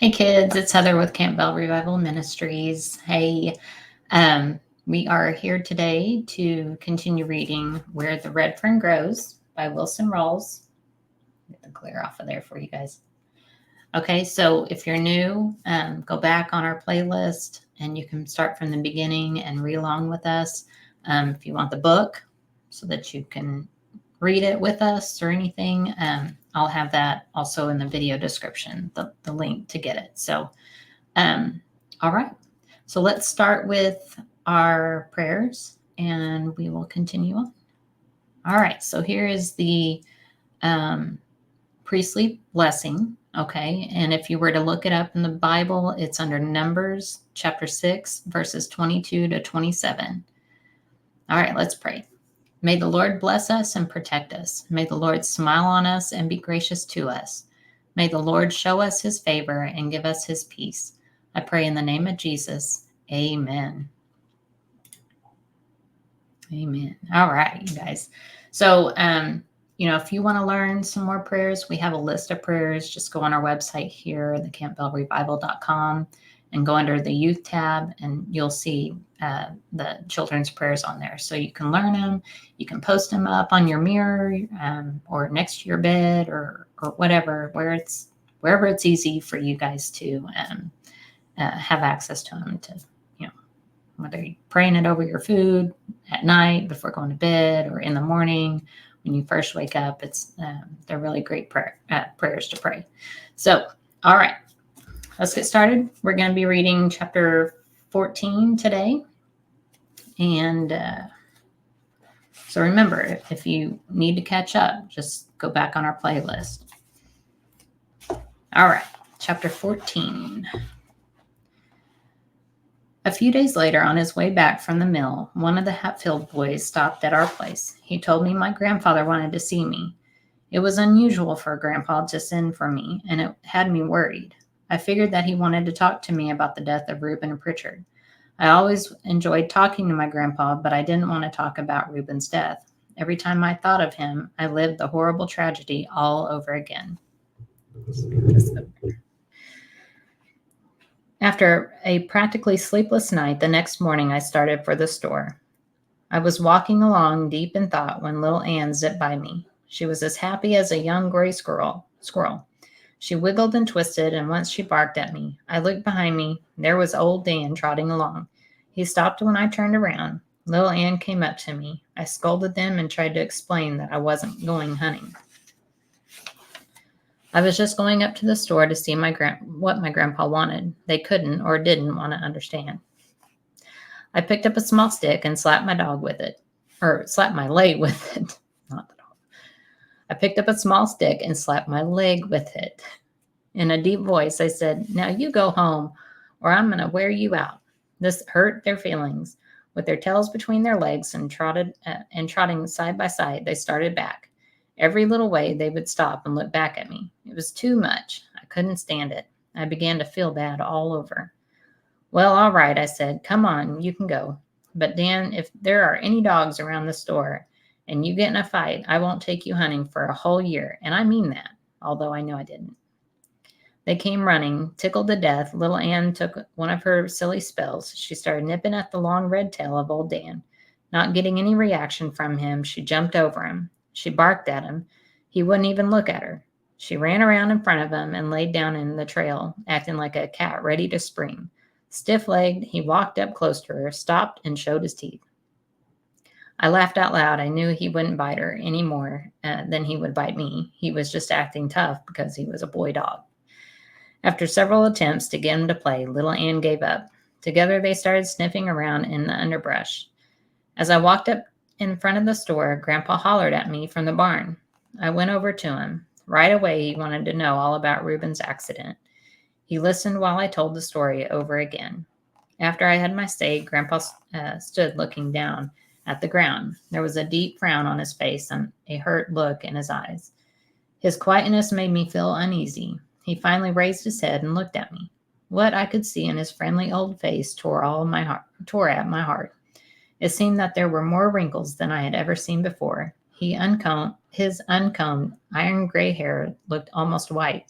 Hey kids, it's Heather with Campbell Revival Ministries. Hey, we are here today to continue reading Where the Red Fern Grows by Wilson Rawls. Get the clear off of there for you guys. Okay, so if you're new, go back on our playlist and you can start from the beginning and read along with us. If you want the book so that you can read it with us or anything, I'll have that also in the video description, the link to get it. So, all right. So let's start with our prayers and we will continue on. All right. So here is the pre-sleep blessing. Okay. And if you were to look it up in the Bible, it's under Numbers chapter 6, verses 22 to 27. All right. Let's pray. May the Lord bless us and protect us. May the Lord smile on us and be gracious to us. May the Lord show us his favor and give us his peace. I pray in the name of Jesus. Amen. Amen. All right, you guys. So, if you want to learn some more prayers, we have a list of prayers. Just go on our website here, thecampbellrevival.com, and go under the youth tab, and you'll see the children's prayers on there. So you can learn them. You can post them up on your mirror or next to your bed or whatever, wherever it's easy for you guys to have access to them, to whether you're praying it over your food at night before going to bed or in the morning when you first wake up. They're really great prayers to pray. So, all right, let's get started. We're going to be reading chapter 14 today. And so remember, if you need to catch up, just go back on our playlist. All right, chapter 14. A few days later, on his way back from the mill, one of the Hatfield boys stopped at our place. He told me my grandfather wanted to see me. It was unusual for Grandpa to send for me, and it had me worried. I figured that he wanted to talk to me about the death of Reuben and Pritchard. I always enjoyed talking to my grandpa, but I didn't want to talk about Reuben's death. Every time I thought of him, I lived the horrible tragedy all over again. After a practically sleepless night, the next morning I started for the store. I was walking along deep in thought when little Ann zipped by me. She was as happy as a young gray squirrel. She wiggled and twisted, and once she barked at me. I looked behind me. There was old Dan trotting along. He stopped when I turned around. Little Ann came up to me. I scolded them and tried to explain that I wasn't going hunting. I was just going up to the store to see what my grandpa wanted. They couldn't or didn't want to understand. I picked up a small stick and slapped my leg with it. Not the dog. I picked up a small stick and slapped my leg with it. In a deep voice, I said, "Now you go home, or I'm going to wear you out." This hurt their feelings. With their tails between their legs and trotting side by side, they started back. Every little way they would stop and look back at me. It was too much. I couldn't stand it. I began to feel bad all over. "Well, all right," I said. "Come on, you can go. But Dan, if there are any dogs around the store and you get in a fight, I won't take you hunting for a whole year." And I mean that, although I know I didn't. They came running, tickled to death. Little Ann took one of her silly spells. She started nipping at the long red tail of old Dan. Not getting any reaction from him, she jumped over him. She barked at him. He wouldn't even look at her. She ran around in front of him and laid down in the trail, acting like a cat ready to spring. Stiff-legged, he walked up close to her, stopped, and showed his teeth. I laughed out loud. I knew he wouldn't bite her any more than he would bite me. He was just acting tough because he was a boy dog. After several attempts to get him to play, little Ann gave up. Together they started sniffing around in the underbrush. As I walked up in front of the store, Grandpa hollered at me from the barn. I went over to him. Right away, he wanted to know all about Reuben's accident. He listened while I told the story over again. After I had my say, Grandpa stood looking down at the ground. There was a deep frown on his face and a hurt look in his eyes. His quietness made me feel uneasy. He finally raised his head and looked at me. What I could see in his friendly old face tore at my heart. It seemed that there were more wrinkles than I had ever seen before. His uncombed, iron gray hair looked almost white.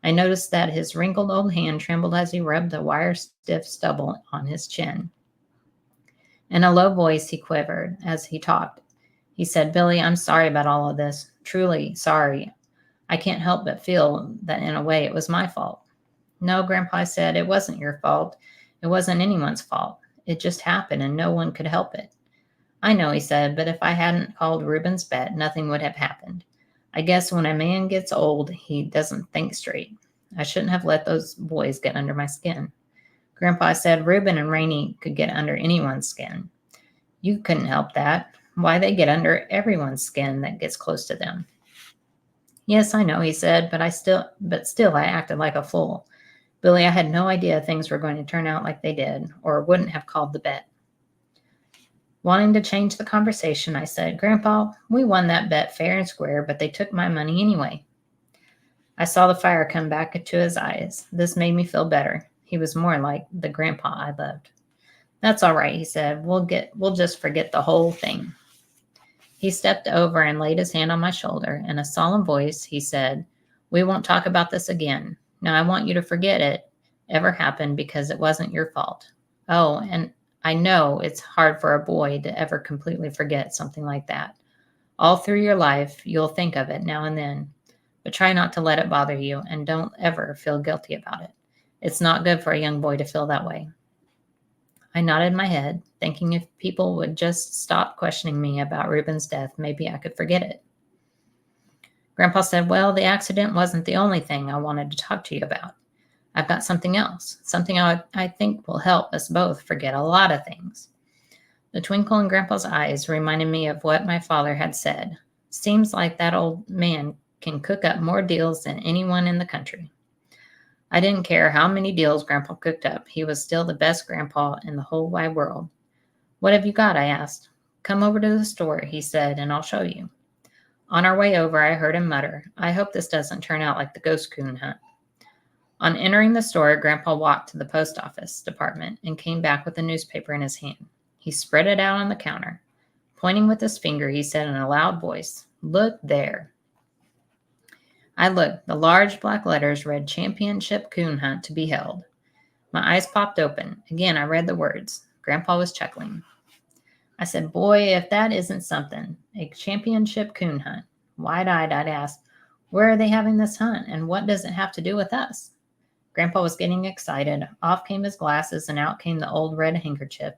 I noticed that his wrinkled old hand trembled as he rubbed the wire-stiff stubble on his chin. In a low voice, he quivered as he talked. He said, "Billy, I'm sorry about all of this. Truly sorry. I can't help but feel that in a way it was my fault." "No," Grandpa said, "it wasn't your fault. It wasn't anyone's fault. It just happened and no one could help it." "I know," he said, "but if I hadn't called Reuben's bet, nothing would have happened. I guess when a man gets old, he doesn't think straight. I shouldn't have let those boys get under my skin." Grandpa said, "Reuben and Rainey could get under anyone's skin. You couldn't help that. Why, they get under everyone's skin that gets close to them." "Yes, I know," he said, but still I acted like a fool. Billy, I had no idea things were going to turn out like they did, or wouldn't have called the bet." Wanting to change the conversation, I said, "Grandpa, we won that bet fair and square, but they took my money anyway." I saw the fire come back to his eyes. This made me feel better. He was more like the grandpa I loved. "That's all right," he said. We'll just forget the whole thing." He stepped over and laid his hand on my shoulder. In a solemn voice, he said, "We won't talk about this again. Now I want you to forget it ever happened because it wasn't your fault. Oh, and I know it's hard for a boy to ever completely forget something like that. All through your life, you'll think of it now and then, but try not to let it bother you and don't ever feel guilty about it. It's not good for a young boy to feel that way." I nodded my head, thinking if people would just stop questioning me about Reuben's death, maybe I could forget it. Grandpa said, "Well, the accident wasn't the only thing I wanted to talk to you about. I've got something else, something I think will help us both forget a lot of things." The twinkle in Grandpa's eyes reminded me of what my father had said. "Seems like that old man can cook up more deals than anyone in the country." I didn't care how many deals Grandpa cooked up. He was still the best grandpa in the whole wide world. "What have you got?" I asked. "Come over to the store," he said, "and I'll show you." On our way over, I heard him mutter, "I hope this doesn't turn out like the ghost coon hunt." On entering the store, Grandpa walked to the post office department and came back with a newspaper in his hand. He spread it out on the counter. Pointing with his finger, he said in a loud voice, "Look there." I looked. The large black letters read "Championship Coon Hunt to be held." My eyes popped open. Again, I read the words. Grandpa was chuckling. I said, "Boy, if that isn't something. A championship coon hunt." Wide-eyed, I'd asked, "Where are they having this hunt, and what does it have to do with us?" Grandpa was getting excited. Off came his glasses, and out came the old red handkerchief.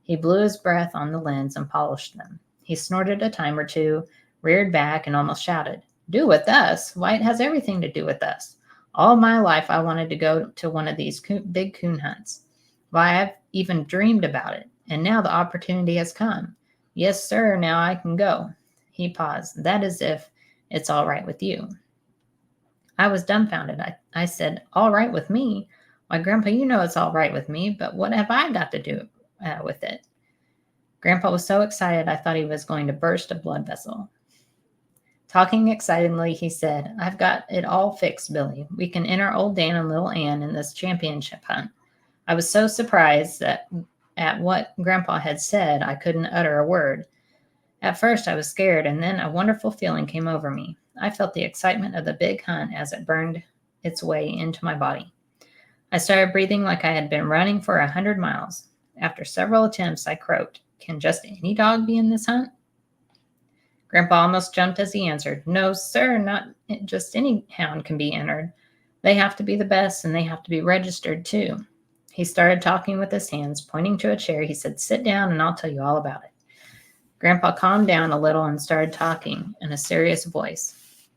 He blew his breath on the lens and polished them. He snorted a time or two, reared back, and almost shouted, "Do with us? Why, it has everything to do with us. All my life I wanted to go to one of these big coon hunts. Why, I've even dreamed about it, and now the opportunity has come. Yes, sir, now I can go." He paused. "That is if it's all right with you." I was dumbfounded. I said, "All right with me? Why, Grandpa, you know it's all right with me, but what have I got to do with it?" Grandpa was so excited I thought he was going to burst a blood vessel. Talking excitedly, he said, "I've got it all fixed, Billy. We can enter old Dan and little Ann in this championship hunt." I was so surprised at what Grandpa had said, I couldn't utter a word. At first, I was scared, and then a wonderful feeling came over me. I felt the excitement of the big hunt as it burned its way into my body. I started breathing like I had been running for 100 miles. After several attempts, I croaked, "Can just any dog be in this hunt?" Grandpa almost jumped as he answered, "No, sir, not just any hound can be entered. They have to be the best, and they have to be registered, too." He started talking with his hands. Pointing to a chair, he said, "Sit down, and I'll tell you all about it." Grandpa calmed down a little and started talking in a serious voice.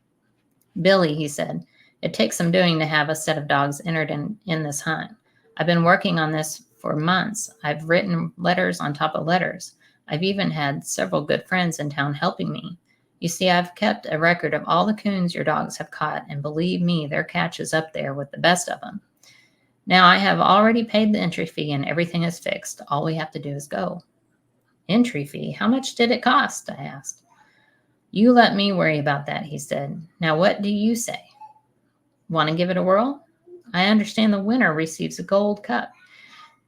"Billy," he said, "it takes some doing to have a set of dogs entered in this hunt. I've been working on this for months. I've written letters on top of letters. I've even had several good friends in town helping me. You see, I've kept a record of all the coons your dogs have caught, and believe me, their catch is up there with the best of them. Now, I have already paid the entry fee and everything is fixed. All we have to do is go." "Entry fee? How much did it cost?" I asked. "You let me worry about that," he said. "Now, what do you say? Want to give it a whirl? I understand the winner receives a gold cup,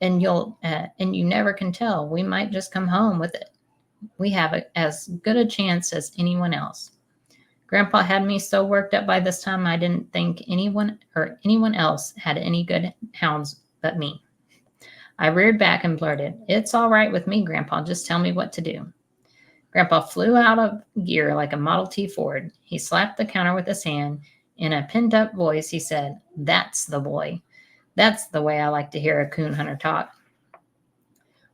and you never can tell. We might just come home with it. We have as good a chance as anyone else." Grandpa had me so worked up by this time I didn't think anyone else had any good hounds but me. I reared back and blurted, "It's all right with me, Grandpa. Just tell me what to do." Grandpa flew out of gear like a Model T Ford. He slapped the counter with his hand. In a pinned-up voice, he said, "That's the boy. That's the way I like to hear a coon hunter talk."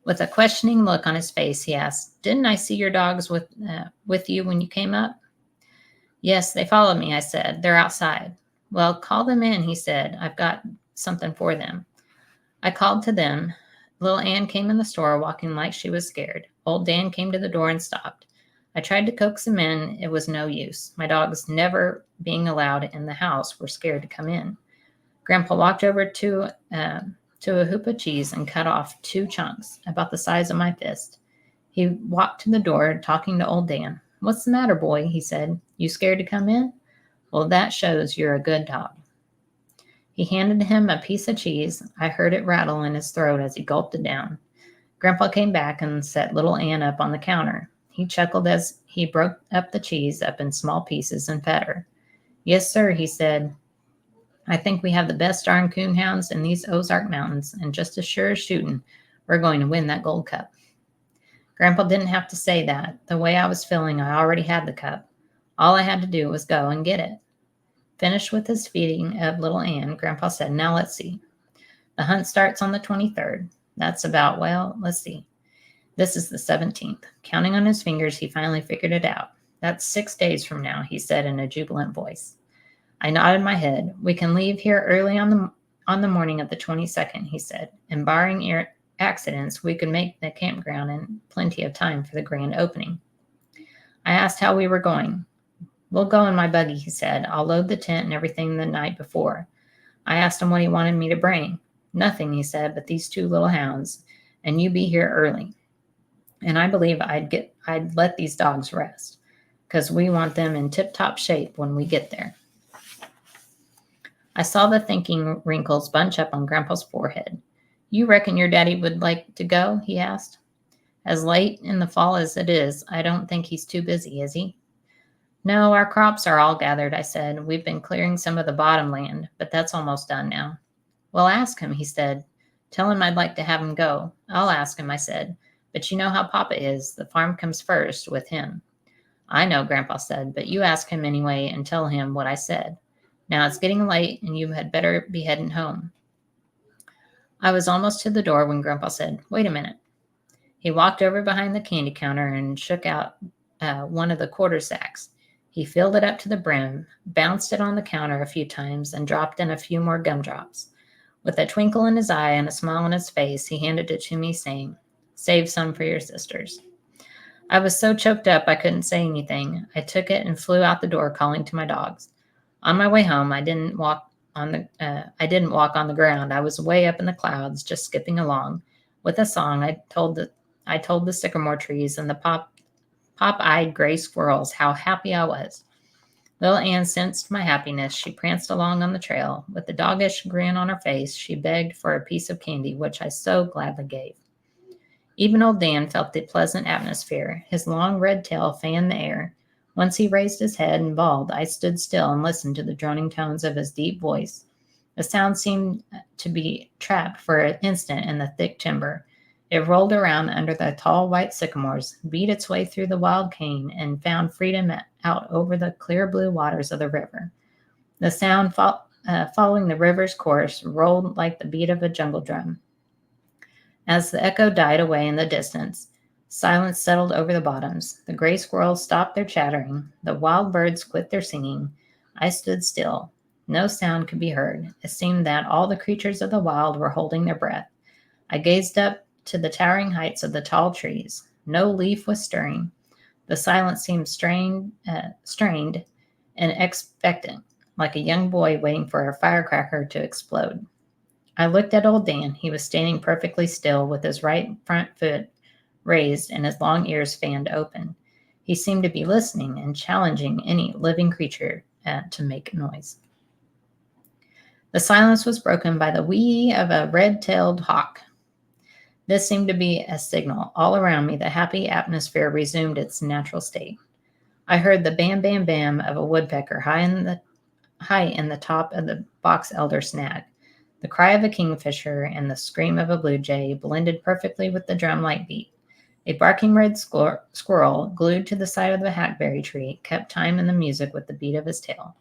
With a questioning look on his face, he asked, "Didn't I see your dogs with you when you came up?" "Yes, they followed me," I said. "They're outside." "Well, call them in," he said. "I've got something for them." I called to them. Little Ann came in the store, walking like she was scared. Old Dan came to the door and stopped. I tried to coax him in. It was no use. My dogs, never being allowed in the house, were scared to come in. Grandpa walked over to a hoop of cheese and cut off 2 chunks, about the size of my fist. He walked to the door, talking to old Dan. "What's the matter, boy?" he said. "You scared to come in? Well, that shows you're a good dog." He handed him a piece of cheese. I heard it rattle in his throat as he gulped it down. Grandpa came back and set little Ann up on the counter. He chuckled as he broke up the cheese up in small pieces and fed her. "Yes, sir," he said. "I think we have the best darn coon hounds in these Ozark Mountains, and just as sure as shooting, we're going to win that gold cup." Grandpa didn't have to say that. The way I was feeling, I already had the cup. All I had to do was go and get it. Finished with his feeding of little Ann, Grandpa said, "Now let's see. The hunt starts on the 23rd. That's about, well, let's see. This is the 17th. Counting on his fingers, he finally figured it out. "That's 6 days from now," he said in a jubilant voice. I nodded my head. "We can leave here early on the morning of the 22nd, he said. "And barring accidents, we could make the campground in plenty of time for the grand opening." I asked how we were going. "We'll go in my buggy," he said. "I'll load the tent and everything the night before." I asked him what he wanted me to bring. "Nothing," he said, "but these 2 little hounds, and you be here early." And I believe I'd let these dogs rest, because we want them in tip-top shape when we get there. I saw the thinking wrinkles bunch up on Grandpa's forehead. "You reckon your daddy would like to go?" he asked. "As late in the fall as it is, I don't think he's too busy, is he?" "No, our crops are all gathered," I said. "We've been clearing some of the bottom land, but that's almost done now." "Well, ask him," he said. "Tell him I'd like to have him go." "I'll ask him," I said. "But you know how Papa is. The farm comes first with him." "I know," Grandpa said, "but you ask him anyway and tell him what I said. Now it's getting late, and you had better be heading home." I was almost to the door when Grandpa said, "Wait a minute." He walked over behind the candy counter and shook out one of the quarter sacks. He filled it up to the brim, bounced it on the counter a few times, and dropped in a few more gumdrops. With a twinkle in his eye and a smile on his face, he handed it to me, saying, "Save some for your sisters." I was so choked up I couldn't say anything. I took it and flew out the door, calling to my dogs. On my way home, I didn't walk on the ground. I was way up in the clouds, just skipping along. With a song, I told the sycamore trees and the pop-eyed gray squirrels how happy I was. Little Ann sensed my happiness. She pranced along on the trail. With a doggish grin on her face, she begged for a piece of candy, which I so gladly gave. Even old Dan felt the pleasant atmosphere. His long red tail fanned the air. Once he raised his head and bawled, I stood still and listened to the droning tones of his deep voice. The sound seemed to be trapped for an instant in the thick timber. It rolled around under the tall white sycamores, beat its way through the wild cane, and found freedom out over the clear blue waters of the river. The sound following the river's course rolled like the beat of a jungle drum. As the echo died away in the distance, silence settled over the bottoms. The gray squirrels stopped their chattering. The wild birds quit their singing. I stood still. No sound could be heard. It seemed that all the creatures of the wild were holding their breath. I gazed up to the towering heights of the tall trees. No leaf was stirring. The silence seemed strained and expectant, like a young boy waiting for a firecracker to explode. I looked at old Dan. He was standing perfectly still with his right front foot raised and his long ears fanned open. He seemed to be listening and challenging any living creature to make noise. The silence was broken by the wee of a red-tailed hawk. This seemed to be a signal. All around me, the happy atmosphere resumed its natural state. I heard the bam, bam, bam of a woodpecker high in the top of the box elder snag. The cry of a kingfisher and the scream of a blue jay blended perfectly with the drumlike beat. A barking red squirrel, glued to the side of the hackberry tree, kept time in the music with the beat of his tail.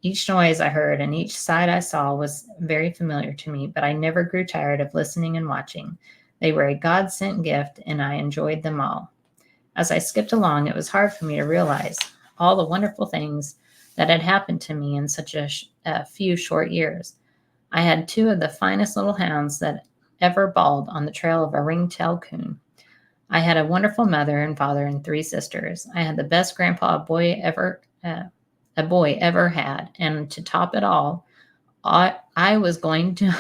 Each noise I heard and each sight I saw was very familiar to me, but I never grew tired of listening and watching. They were a God-sent gift, and I enjoyed them all. As I skipped along, it was hard for me to realize all the wonderful things that had happened to me in such a few short years. I had two of the finest little hounds that ever bawled on the trail of a ring-tailed coon. I had a wonderful mother and father and three sisters. I had the best grandpa a boy ever had, and to top it all, I was going to.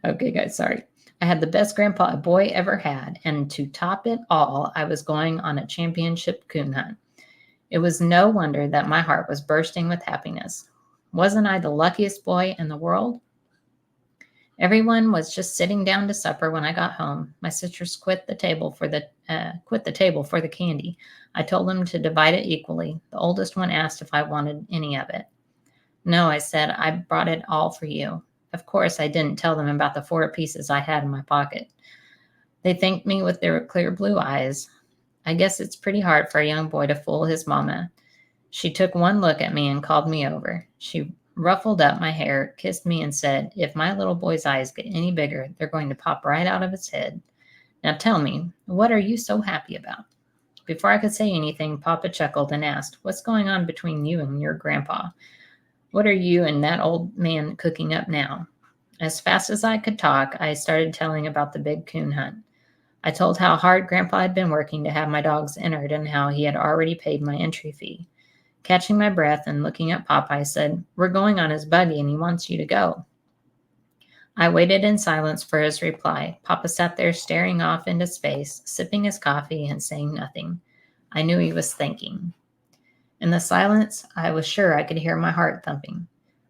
Okay, guys, sorry. I had the best grandpa a boy ever had, and to top it all, I was going on a championship coon hunt. It was no wonder that my heart was bursting with happiness. Wasn't I the luckiest boy in the world? Everyone was just sitting down to supper when I got home. My sisters quit the table for the candy. I told them to divide it equally. The oldest one asked if I wanted any of it. No, I said, I brought it all for you. Of course, I didn't tell them about the 4 pieces I had in my pocket. They thanked me with their clear blue eyes. I guess it's pretty hard for a young boy to fool his mama. She took one look at me and called me over. She ruffled up my hair, kissed me, and said, if my little boy's eyes get any bigger, they're going to pop right out of his head. Now tell me, what are you so happy about? Before I could say anything, Papa chuckled and asked, what's going on between you and your grandpa? What are you and that old man cooking up now? As fast as I could talk, I started telling about the big coon hunt. I told how hard Grandpa had been working to have my dogs entered and how he had already paid my entry fee. Catching my breath and looking at Papa, I said, we're going on his buggy and he wants you to go. I waited in silence for his reply. Papa sat there staring off into space, sipping his coffee and saying nothing. I knew he was thinking. In the silence, I was sure I could hear my heart thumping.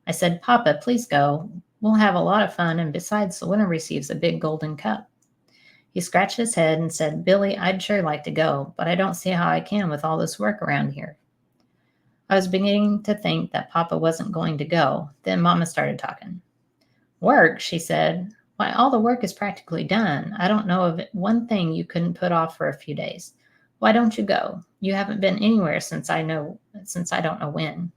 I said, Papa, please go. We'll have a lot of fun, and besides, the winner receives a big golden cup. He scratched his head and said, Billy, I'd sure like to go, but I don't see how I can with all this work around here. I was beginning to think that Papa wasn't going to go. Then Mama started talking. Work, she said. Why, all the work is practically done. I don't know of one thing you couldn't put off for a few days. Why don't you go? You haven't been anywhere since I don't know when.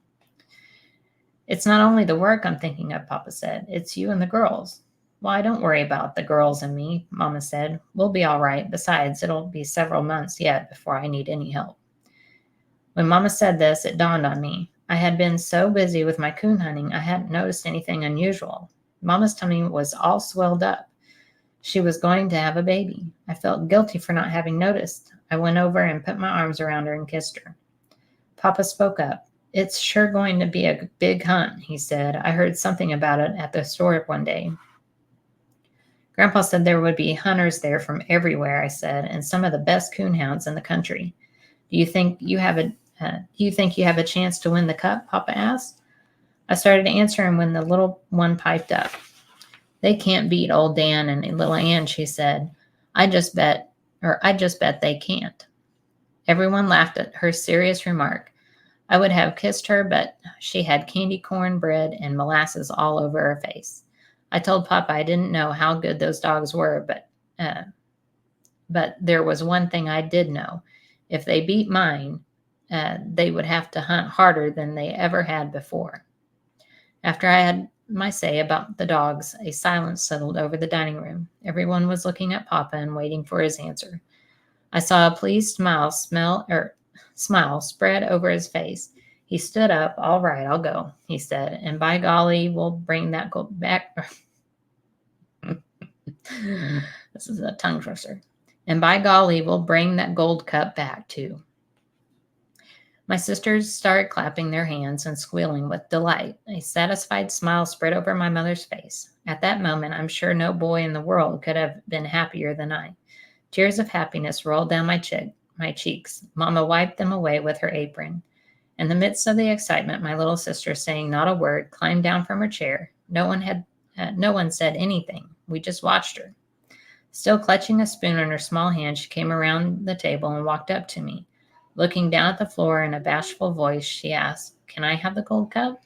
It's not only the work I'm thinking of, Papa said. It's you and the girls. Why, don't worry about the girls and me, Mama said. We'll be all right. Besides, it'll be several months yet before I need any help. When Mama said this, it dawned on me. I had been so busy with my coon hunting, I hadn't noticed anything unusual. Mama's tummy was all swelled up. She was going to have a baby. I felt guilty for not having noticed. I went over and put my arms around her and kissed her. Papa spoke up. It's sure going to be a big hunt, he said. I heard something about it at the store one day. Grandpa said there would be hunters there from everywhere, I said, and some of the best coonhounds in the country. Do you think you have a chance to win the cup? Papa asked. I started answering when the little one piped up. They can't beat old Dan and little Ann, she said. I just bet they can't. Everyone laughed at her serious remark. I would have kissed her, but she had candy corn bread and molasses all over her face. I told Papa I didn't know how good those dogs were, but there was one thing I did know. If they beat mine, they would have to hunt harder than they ever had before. After I had my say about the dogs, a silence settled over the dining room. Everyone was looking at Papa and waiting for his answer. I saw a pleased smile spread over his face. He stood up. All right, I'll go, he said. And by golly, we'll bring that gold back. This is a tongue twister. And by golly, we'll bring that gold cup back, too. My sisters started clapping their hands and squealing with delight. A satisfied smile spread over my mother's face. At that moment, I'm sure no boy in the world could have been happier than I. Tears of happiness rolled down my cheeks. Mama wiped them away with her apron. In the midst of the excitement, my little sister, saying not a word, climbed down from her chair. No one said anything. We just watched her. Still clutching a spoon in her small hand, she came around the table and walked up to me. Looking down at the floor in a bashful voice, she asked, "Can I have the gold cup?"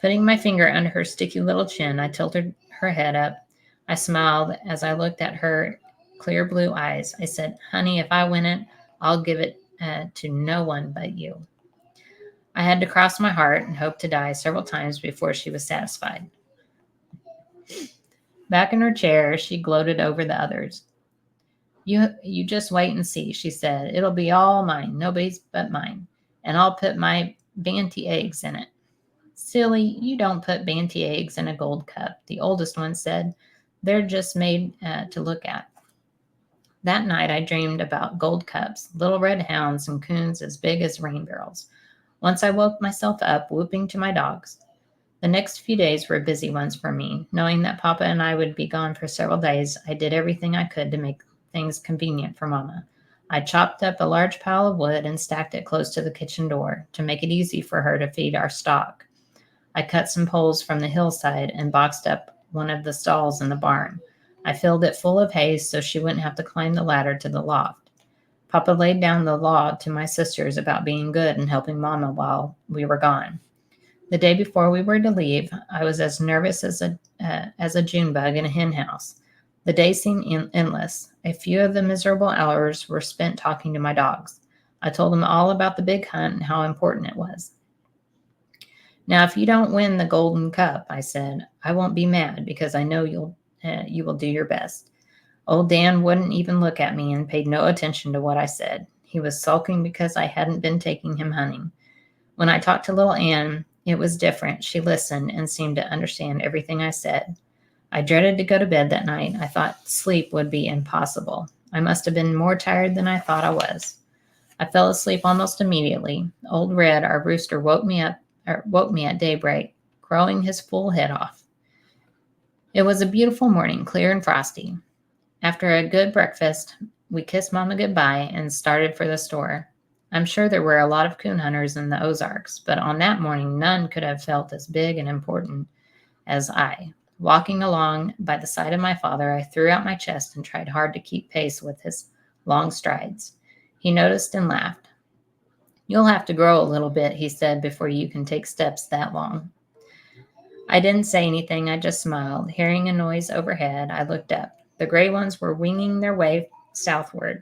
Putting my finger under her sticky little chin, I tilted her head up. I smiled as I looked at her clear blue eyes. I said, "Honey, if I win it, I'll give it to no one but you." I had to cross my heart and hope to die several times before she was satisfied. Back in her chair, she gloated over the others. You just wait and see," she said. "It'll be all mine, nobody's but mine. And I'll put my Banty eggs in it." "Silly, you don't put Banty eggs in a gold cup," the oldest one said. "They're just made to look at." That night I dreamed about gold cups, little red hounds, and coons as big as rain barrels. Once I woke myself up, whooping to my dogs. The next few days were busy ones for me. Knowing that Papa and I would be gone for several days, I did everything I could to make things convenient for Mama. I chopped up a large pile of wood and stacked it close to the kitchen door to make it easy for her to feed our stock. I cut some poles from the hillside and boxed up one of the stalls in the barn. I filled it full of hay so she wouldn't have to climb the ladder to the loft. Papa laid down the law to my sisters about being good and helping Mama while we were gone. The day before we were to leave, I was as nervous as a June bug in a hen house. The day seemed endless. A few of the miserable hours were spent talking to my dogs. I told them all about the big hunt and how important it was. "Now, if you don't win the golden cup," I said, "I won't be mad because I know you will do your best." Old Dan wouldn't even look at me and paid no attention to what I said. He was sulking because I hadn't been taking him hunting. When I talked to little Ann, it was different. She listened and seemed to understand everything I said. I dreaded to go to bed that night. I thought sleep would be impossible. I must have been more tired than I thought I was. I fell asleep almost immediately. Old Red, our rooster, woke me at daybreak, crowing his full head off. It was a beautiful morning, clear and frosty. After a good breakfast, we kissed Mama goodbye and started for the store. I'm sure there were a lot of coon hunters in the Ozarks, but on that morning, none could have felt as big and important as I. Walking along by the side of my father, I threw out my chest and tried hard to keep pace with his long strides. He noticed and laughed. "You'll have to grow a little bit," he said, "before you can take steps that long." I didn't say anything. I just smiled. Hearing a noise overhead, I looked up. The gray ones were winging their way southward.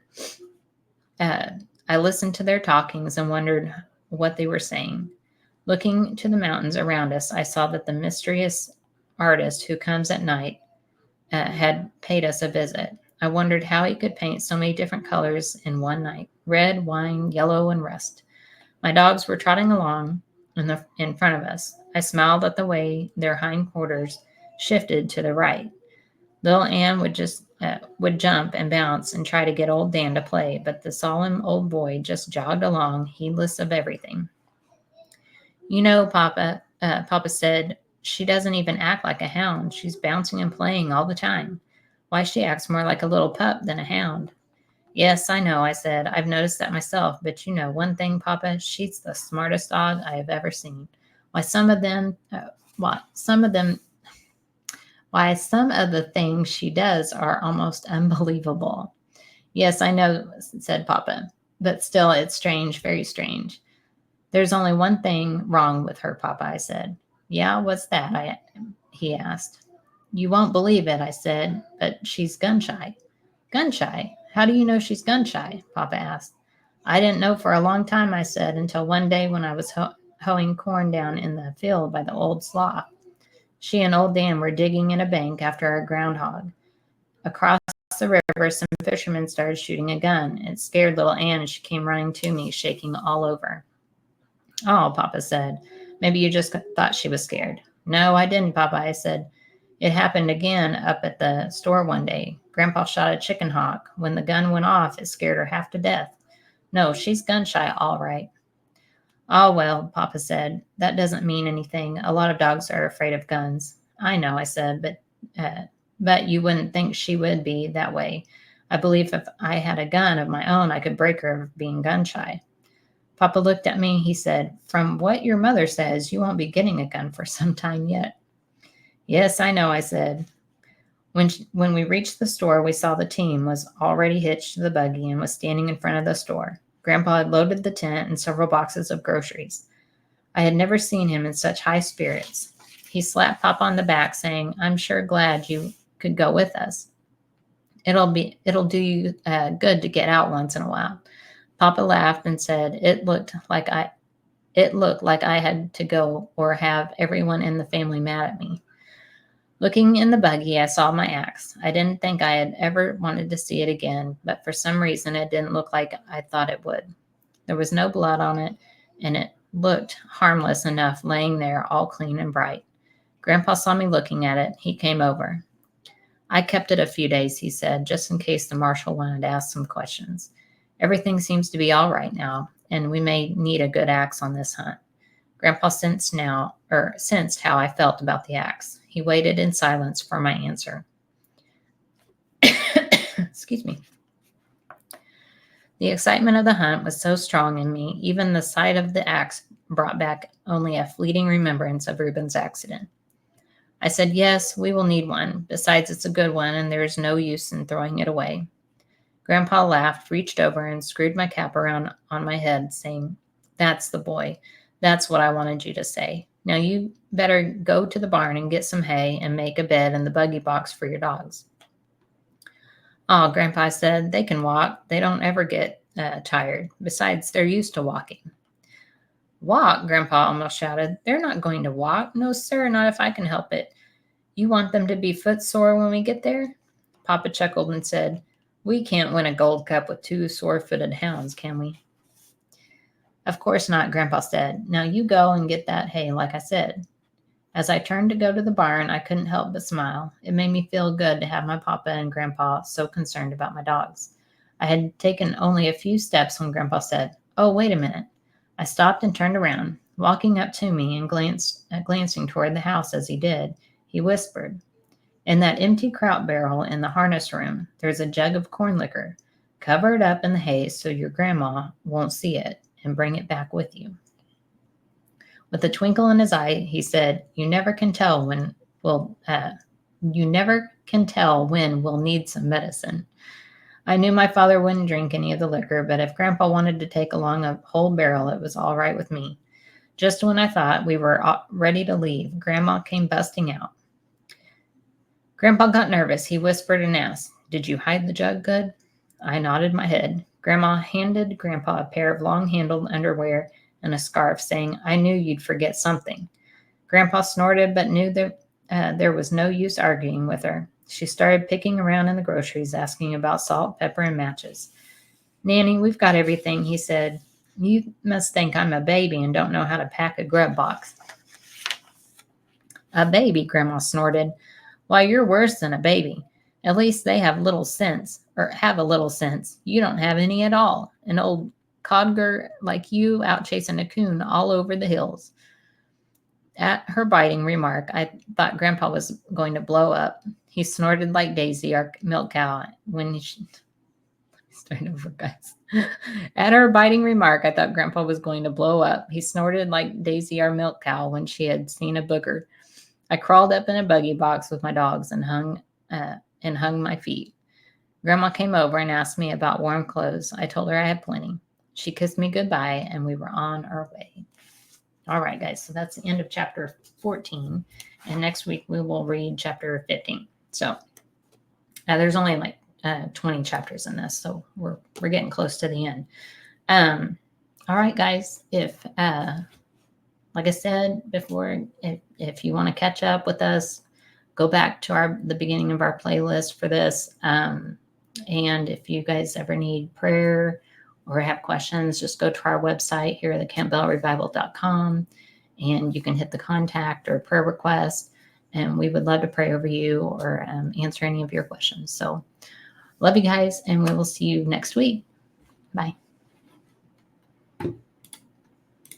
I listened to their talkings and wondered what they were saying. Looking to the mountains around us, I saw that the mysterious artist who comes at night had paid us a visit. I wondered how he could paint so many different colors in one night: red, wine, yellow, and rust. My dogs were trotting along in front of us. I smiled at the way their hindquarters shifted to the right. Little Ann would jump and bounce and try to get old Dan to play, but the solemn old boy just jogged along, heedless of everything. "You know, Papa said, she doesn't even act like a hound. She's bouncing and playing all the time. Why, she acts more like a little pup than a hound." "Yes, I know," I said. "I've noticed that myself. But you know one thing, Papa, she's the smartest dog I have ever seen. Why, some of them, why, some of the things she does are almost unbelievable." "Yes, I know," said Papa. "But still, it's strange, very strange." "There's only one thing wrong with her, Papa," I said. "Yeah, what's that?" he asked. "You won't believe it," I said, "but she's gun shy." "Gun shy? How do you know she's gun shy?" Papa asked. "I didn't know for a long time," I said, "until one day when I was hoeing corn down in the field by the old slough. She and old Dan were digging in a bank after a groundhog. Across the river, some fishermen started shooting a gun. It scared little Ann, and she came running to me, shaking all over. "Oh," Papa said, "maybe you just thought she was scared." "No, I didn't, Papa," I said. "It happened again up at the store one day. Grandpa shot a chicken hawk. When the gun went off, it scared her half to death. No, she's gun shy, all right." "Oh, well," Papa said, "that doesn't mean anything. A lot of dogs are afraid of guns." "I know," I said, but you wouldn't think she would be that way. I believe if I had a gun of my own, I could break her of being gun shy." Papa looked at me. He said, "From what your mother says, you won't be getting a gun for some time yet." "Yes, I know," I said. When we reached the store, we saw the team was already hitched to the buggy and was standing in front of the store. Grandpa had loaded the tent and several boxes of groceries. I had never seen him in such high spirits. He slapped Papa on the back, saying, "I'm sure glad you could go with us. It'll do you good to get out once in a while." Papa laughed and said, It looked like I had to go or have everyone in the family mad at me." Looking in the buggy, I saw my axe. I didn't think I had ever wanted to see it again, but for some reason it didn't look like I thought it would. There was no blood on it, and it looked harmless enough laying there all clean and bright. Grandpa saw me looking at it. He came over. "I kept it a few days," he said, "just in case the marshal wanted to ask some questions. Everything seems to be all right now, and we may need a good axe on this hunt." Grandpa sensed how I felt about the axe. He waited in silence for my answer. Excuse me. The excitement of the hunt was so strong in me, even the sight of the axe brought back only a fleeting remembrance of Reuben's accident. I said, "Yes, we will need one. Besides, it's a good one, and there is no use in throwing it away." Grandpa laughed, reached over, and screwed my cap around on my head, saying, "That's the boy. That's what I wanted you to say. Now you better go to the barn and get some hay and make a bed in the buggy box for your dogs." "Oh," Grandpa said, "they can walk. They don't ever get tired. Besides, they're used to walking." "Walk?" Grandpa almost shouted. "They're not going to walk. No, sir, not if I can help it. You want them to be footsore when we get there?" Papa chuckled and said, "We can't win a gold cup with two sore-footed hounds, can we?" "Of course not," Grandpa said. "Now you go and get that hay like I said." As I turned to go to the barn, I couldn't help but smile. It made me feel good to have my Papa and Grandpa so concerned about my dogs. I had taken only a few steps when Grandpa said, "Oh, wait a minute." I stopped and turned around. Walking up to me and glancing toward the house as he did, he whispered, "In that empty kraut barrel in the harness room, there's a jug of corn liquor. Cover it up in the hay so your grandma won't see it, and bring it back with you." With a twinkle in his eye, he said, "You never can tell when we'll need some medicine." I knew my father wouldn't drink any of the liquor, but if Grandpa wanted to take along a whole barrel, it was all right with me. Just when I thought we were ready to leave, Grandma came busting out. Grandpa got nervous. He whispered and asked, "Did you hide the jug good?" I nodded my head. Grandma handed Grandpa a pair of long-handled underwear and a scarf, saying, "I knew you'd forget something." Grandpa snorted, but knew that there was no use arguing with her. She started picking around in the groceries, asking about salt, pepper, and matches. "Nanny, we've got everything," he said. "You must think I'm a baby and don't know how to pack a grub box." "A baby?" Grandma snorted. "Why, you're worse than a baby. At least they have a little sense. You don't have any at all. An old codger like you out chasing a coon all over the hills." At her biting remark, I thought Grandpa was going to blow up. He snorted like Daisy, our milk cow, when she... Start over, guys. At her biting remark, I thought Grandpa was going to blow up. He snorted like Daisy, our milk cow, when she had seen a booger. I crawled up in a buggy box with my dogs and hung my feet. Grandma came over and asked me about warm clothes. I told her I had plenty. She kissed me goodbye, and we were on our way. All right, guys, so that's the end of chapter 14, and next week we will read chapter 15. So there's only like 20 chapters in this, so we're getting close to the end. All right, guys, if like I said before, if you want to catch up with us, go back to the beginning of our playlist for this. And if you guys ever need prayer or have questions, just go to our website here at thecampbellrevival.com, and you can hit the contact or prayer request, and we would love to pray over you or answer any of your questions. So love you guys, and we will see you next week. Bye.